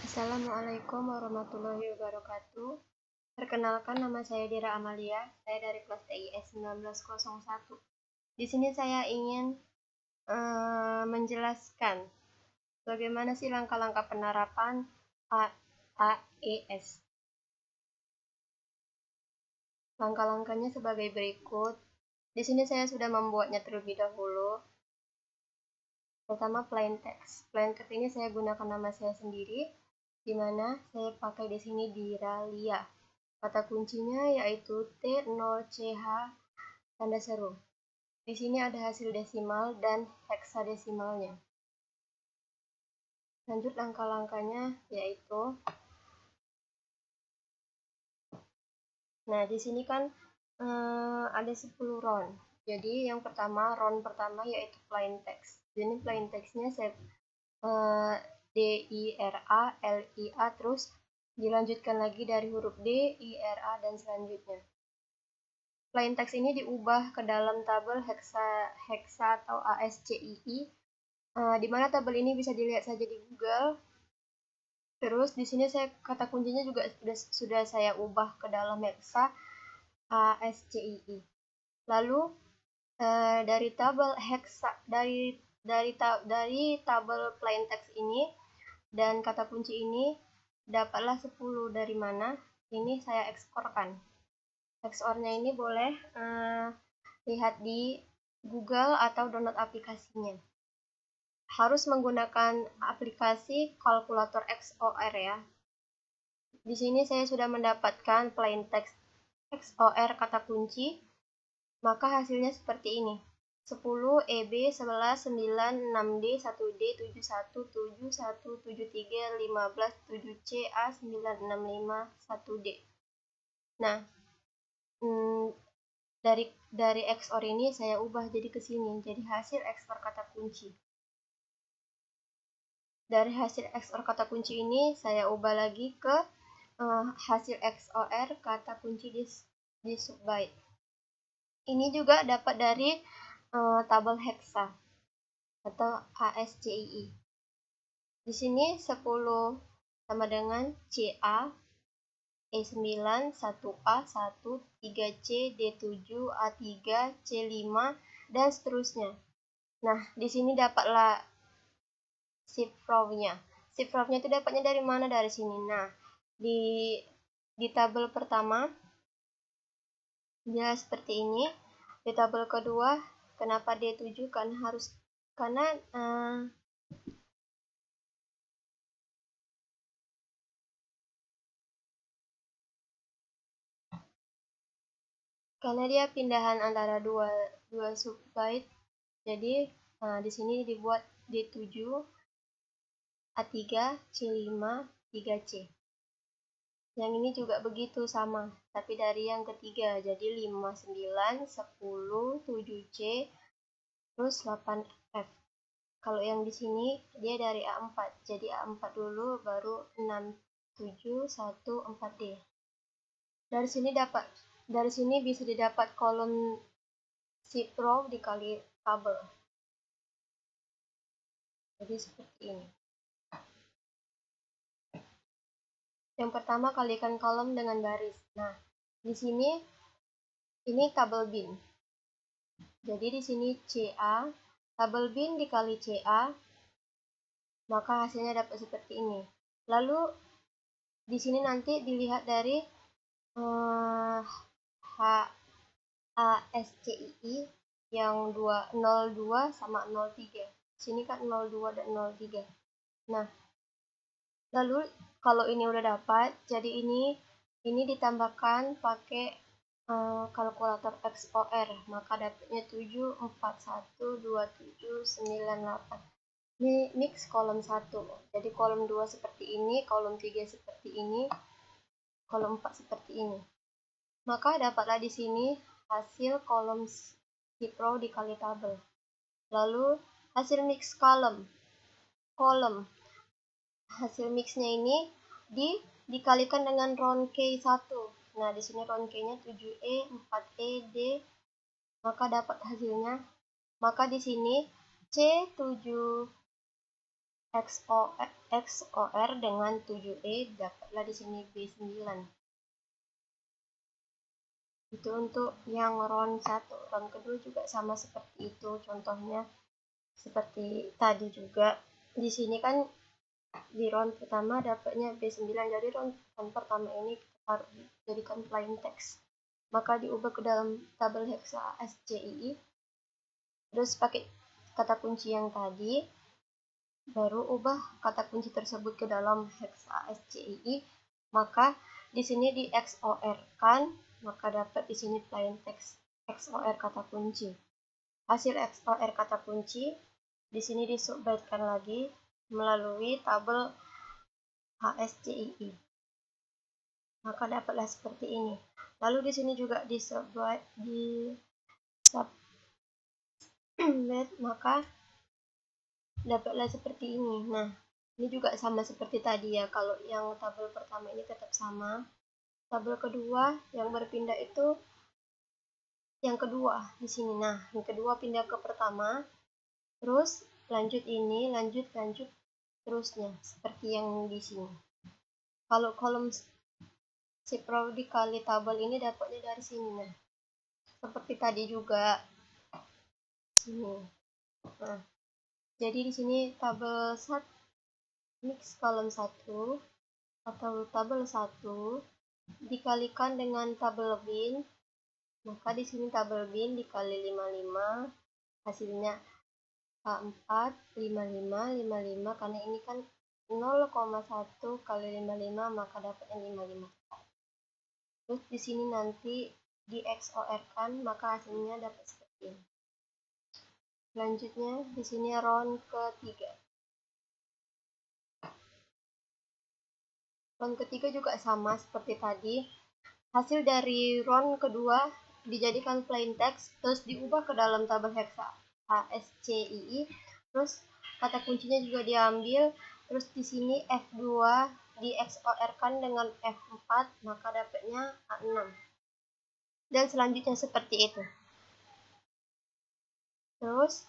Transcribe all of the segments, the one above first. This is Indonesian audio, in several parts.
Assalamualaikum warahmatullahi wabarakatuh. Perkenalkan, nama saya Dira Amalia. Saya dari kelas TIS 1901. Di sini saya ingin menjelaskan bagaimana sih langkah-langkah penerapan AES. Langkah-langkahnya sebagai berikut. Di sini saya sudah membuatnya terlebih dahulu. Pertama, plain text. Plain text ini saya gunakan nama saya sendiri, di mana saya pakai di sini Diralia. Kata kuncinya yaitu T0CH tanda seru. Di sini ada hasil desimal dan heksadesimalnya. Lanjut langkah-langkahnya yaitu, nah di sini kan ada 10 round. Jadi yang pertama, round pertama yaitu plain text. Jadi plain textnya saya DIRA, LIA, terus dilanjutkan lagi dari huruf D, IRA, dan selanjutnya. Plain text ini diubah ke dalam tabel hexa atau ASCII, di mana tabel ini bisa dilihat saja di Google. Terus di sini kata kuncinya juga sudah saya ubah ke dalam hexa ASCII. Lalu dari tabel hexa dari tabel plain text ini dan kata kunci ini dapatlah 10 dari mana? Ini saya eksporkan. Ekspornya ini boleh lihat di Google atau download aplikasinya. Harus menggunakan aplikasi kalkulator XOR ya. Di sini saya sudah mendapatkan plain text XOR kata kunci, maka hasilnya seperti ini. 10 EB 11 9 6D 1D 71 7 1 73 15 7C A 965 1D. Nah, dari XOR ini saya ubah jadi ke sini, jadi hasil XOR kata kunci. Dari hasil XOR kata kunci ini saya ubah lagi ke hasil XOR kata kunci di subbyte. Ini juga dapat dari tabel hexa atau ASCII. Di sini 10 sama dengan CA, E9, 1A, 1, 3C, D7, A3, C5, dan seterusnya. Nah, di sini dapatlah shifrow-nya. Shifrow-nya itu dapatnya dari mana? Dari sini. Nah, di tabel pertama dia seperti ini. Di tabel kedua, kenapa D7? Karena dia pindahan antara dua subbyte. Jadi di sini dibuat D7, A3, C5, 3C. Yang ini juga begitu sama, tapi dari yang ketiga. Jadi 5, 9, 10, 7C, terus 8F. Kalau yang di sini dia dari A4. Jadi A4 dulu baru 6, 7, 1, 4D. Dari sini bisa didapat kolom shifrow dikali tabel. Jadi seperti ini. Yang pertama, kalikan kolom dengan baris. Nah, di sini ini tabel bin. Jadi di sini CA, tabel bin dikali CA, maka hasilnya dapat seperti ini. Lalu di sini nanti dilihat dari HASCII yang 02 sama 03. Sini kan 02 dan 03. Nah, lalu kalau ini udah dapat, jadi ini ditambahkan pakai kalkulator XOR, maka dapatnya 7, 4, 1, 2, 7, 9, 8. Ini mix kolom 1. Jadi kolom 2 seperti ini, kolom 3 seperti ini, kolom 4 seperti ini. Maka dapatlah di sini hasil kolom shifrow dikali tabel. Lalu hasil mix kolom. Hasil mixnya ini dikalikan dengan round K1. Nah, di sini round K-nya 7E, 4E, D, maka dapat hasilnya. Maka di sini C7 XOR dengan 7E, dapatlah di sini B9. Itu untuk yang round 1. Round kedua juga sama seperti itu, contohnya seperti tadi juga. Di sini kan di round pertama dapatnya B9, jadi round pertama ini harus dijadikan plain text, maka diubah ke dalam tabel hexa ASCII, terus pakai kata kunci yang tadi, baru ubah kata kunci tersebut ke dalam hexa ASCII, maka di sini di XOR kan, maka dapat di sini plain text XOR kata kunci. Hasil XOR kata kunci di sini disubbaitkan lagi melalui tabel ASCII, maka dapatlah seperti ini. Lalu di sini juga disubmit, maka dapatlah seperti ini. Nah, ini juga sama seperti tadi ya. Kalau yang tabel pertama ini tetap sama, tabel kedua yang berpindah itu yang kedua di sini. Nah, yang kedua pindah ke pertama, terus lanjut ini, lanjut terusnya seperti yang di sini. Kalau kolom shift row dikali tabel ini dapatnya dari sini. Nah, seperti tadi juga sini. Nah, jadi di sini tabel mix kolom 1 atau tabel 1 dikalikan dengan tabel bin, maka di sini tabel bin dikali 55, hasilnya A4 55 55, karena ini kan 0,1 kali 55, maka dapatnya 55. Terus di sini nanti di XOR kan, maka hasilnya dapat seperti ini. Selanjutnya di sini round ketiga. Round ketiga juga sama seperti tadi. Hasil dari round kedua dijadikan plain text, terus diubah ke dalam tabel hexa ASCII, terus kata kuncinya juga diambil, terus di sini F2 di XOR kan dengan F4, maka dapatnya A6. Dan selanjutnya seperti itu. Terus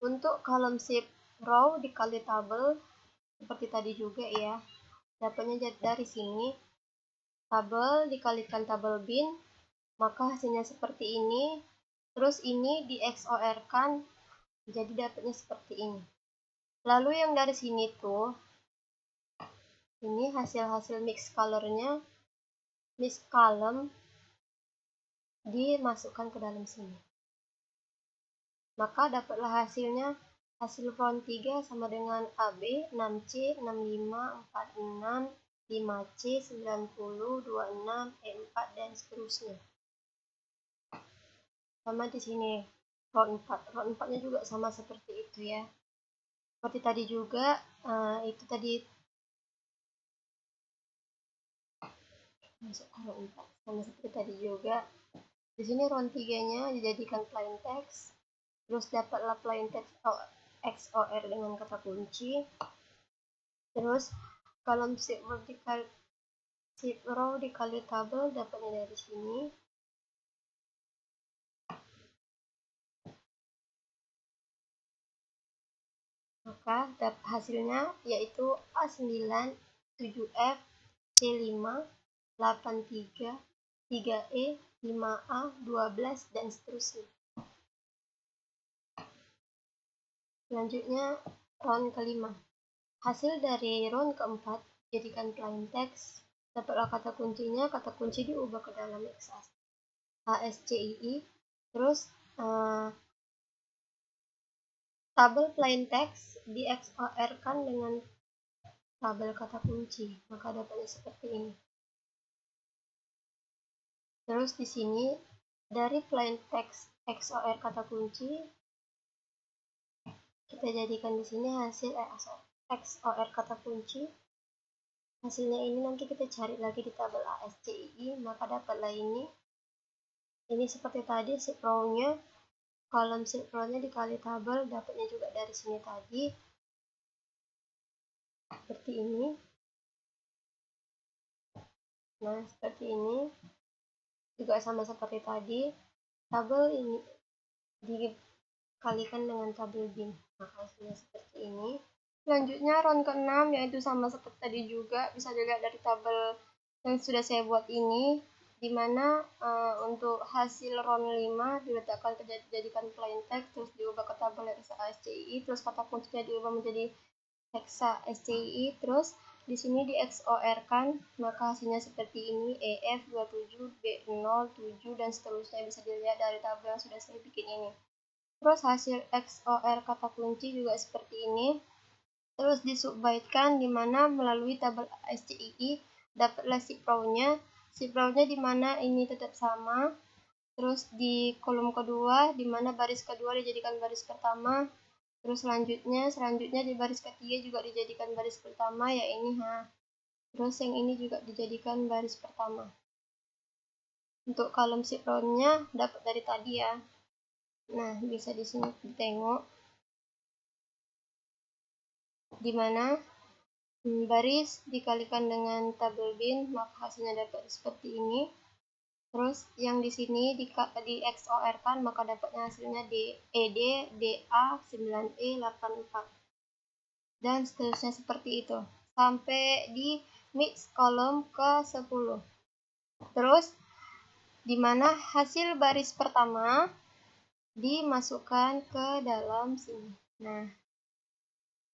untuk kolom shift row dikali tabel seperti tadi juga ya, dapatnya dari sini tabel dikalikan tabel bin, maka hasilnya seperti ini. Terus ini di XOR kan, jadi dapatnya seperti ini. Lalu yang dari sini tuh, ini hasil mix colornya, mix column dimasukkan ke dalam sini, maka dapatlah hasilnya. Hasil round 3 sama dengan AB 6C 65 46 5C 90 26 E4 dan seterusnya. Sama di sini round 4. Round 4-nya juga sama seperti itu ya. Seperti tadi juga, itu tadi masuk round 4. Sama seperti tadi juga. Di sini round 3-nya dijadikan plain text. Terus dapatlah plain text XOR dengan kata kunci. Terus kolom shift row dikali tabel dapatnya dari sini. Maka hasilnya yaitu A9 7F C5 83 3E 5A 12 dan seterusnya. Selanjutnya round kelima. Hasil dari round keempat jadikan plain text, dapatlah kata kuncinya, kata kunci diubah ke dalam ASCII, terus tabel plain text di XOR kan dengan tabel kata kunci, maka dapatnya seperti ini. Terus di sini dari plain text XOR kata kunci kita jadikan di sini hasil XOR kata kunci. Hasilnya ini nanti kita cari lagi di tabel ASCII, maka dapatlah ini. Ini seperti tadi shift row-nya, kolom shift row-nya dikali tabel, dapatnya juga dari sini tadi. Seperti ini. Nah, seperti ini. Juga sama seperti tadi. Tabel ini kalikan dengan tabel bin. Nah, hasilnya seperti ini. Selanjutnya round ke-6, yaitu sama seperti tadi juga, bisa dilihat dari tabel yang sudah saya buat ini, dimana untuk hasil round 5 diletakkan dijadikan plain text, terus diubah ke tabel hexa SCII, terus kata kuncinya diubah menjadi hexa SCII, terus di sini di XOR-kan, maka hasilnya seperti ini, EF27, B07, dan seterusnya, bisa dilihat dari tabel yang sudah saya bikin ini. Terus hasil XOR kata kunci juga seperti ini. Terus disubbaitkan dimana melalui tabel SCII dapatlah ciprawnya. Ciprawnya dimana ini tetap sama. Terus di kolom kedua dimana baris kedua dijadikan baris pertama. Terus selanjutnya di baris ketiga juga dijadikan baris pertama, ya ini Terus yang ini juga dijadikan baris pertama. Untuk kolom ciprawnya dapat dari tadi ya. Nah, bisa di sini ditengok dimana baris dikalikan dengan tabel bin, maka hasilnya dapat seperti ini. Terus yang di sini di XOR-kan, maka dapatnya hasilnya ED, DA, 9E, 84. Dan seterusnya seperti itu. Sampai di mix kolom ke-10. Terus, di mana hasil baris pertama dimasukkan ke dalam sini. Nah,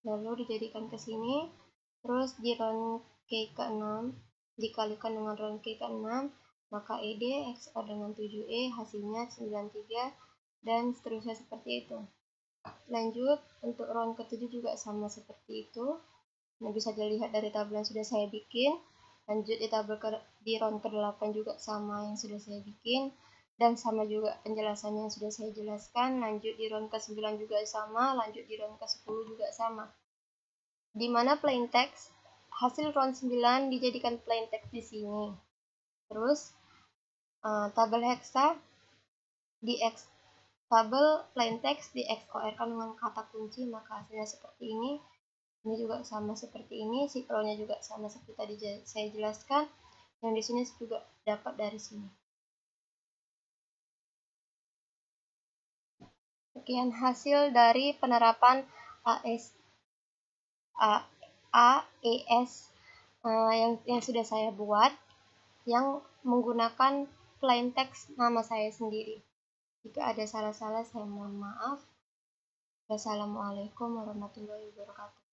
lalu dijadikan ke sini. Terus di round K ke-6 dikalikan dengan round K ke-6, maka ED XOR dengan 7E hasilnya 93, dan seterusnya seperti itu. Lanjut, untuk round ke-7 juga sama seperti itu. Nah, bisa dilihat dari tabel yang sudah saya bikin. Lanjut di round ke-8 juga sama yang sudah saya bikin, dan sama juga penjelasannya yang sudah saya jelaskan. Lanjut di round ke-9 juga sama, lanjut di round ke-10 juga sama. Di mana plain text, hasil round 9 dijadikan plain text di sini. Terus tabel hexa tabel plain text di XOR-kan dengan kata kunci, maka hasilnya seperti ini. Ini juga sama seperti ini, ciprawnya juga sama seperti tadi saya jelaskan. Yang di sini juga dapat dari sini. Sekian hasil dari penerapan AES yang sudah saya buat, yang menggunakan plain text nama saya sendiri. Jika ada salah-salah, saya mohon maaf. Wassalamualaikum warahmatullahi wabarakatuh.